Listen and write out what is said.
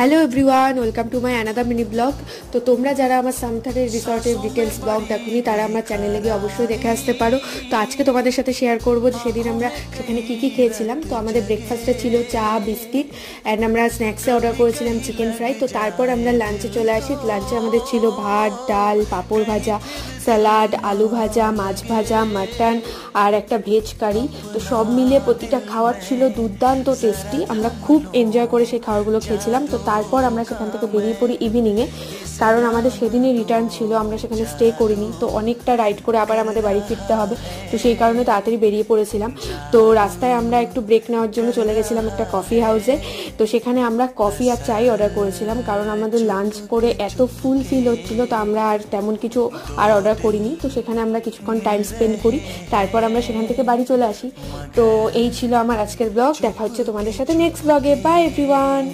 Hello everyone, welcome to my another mini blog. তো তোমরা যারা আমার সামথারের রিসর্টের ডিটেলস ব্লগ দেখোনি তারা আমার চ্যানেলে গিয়ে অবশ্যই দেখে আসতে পারো। তো আজকে তোমাদের সাথে শেয়ার করবো যে সেদিন আমরা সেখানে কী কী খেয়েছিলাম। তো আমাদের ব্রেকফাস্টে ছিল চা, বিস্কিট, অ্যান্ড আমরা স্ন্যাক্সে অর্ডার করেছিলাম চিকেন ফ্রাই। তো তারপর আমরা লাঞ্চে চলে আসি। লাঞ্চে আমাদের ছিল ভাত, ডাল, পাঁপড় ভাজা, স্যালাড, আলু ভাজা, মাছ ভাজা, মাটন আর একটা ভেজ কারি। তো সব মিলিয়ে প্রতিটা খাবার ছিল দুর্দান্ত টেস্টি। আমরা খুব এনজয় করে সেই খাবারগুলো খেয়েছিলাম। তো তারপর আমরা সেখান থেকে বেরিয়ে পড়ি ইভিনিংয়ে, কারণ আমাদের সেদিনই রিটার্ন ছিল, আমরা সেখানে স্টে করিনি। তো অনেকটা রাইড করে আবার আমাদের বাড়ি ফিরতে হবে, তো সেই কারণে তাড়াতাড়ি বেরিয়ে পড়েছিলাম। তো রাস্তায় আমরা একটু ব্রেক নেওয়ার জন্য চলে গেছিলাম একটা কফি হাউসে। তো সেখানে আমরা কফি আর চাই অর্ডার করেছিলাম, কারণ আমাদের লাঞ্চ করে এত ফুল ফিল হচ্ছিলো, তো আমরা আর তেমন কিছু আর অর্ডার করিনি। তো সেখানে আমরা কিছুক্ষণ টাইম স্পেন্ড করি, তারপর আমরা সেখান থেকে বাড়ি চলে আসি। তো এই ছিল আমার আজকের ব্লগ। দেখা হচ্ছে তোমাদের সাথে নেক্সট ব্লগে। By everyone.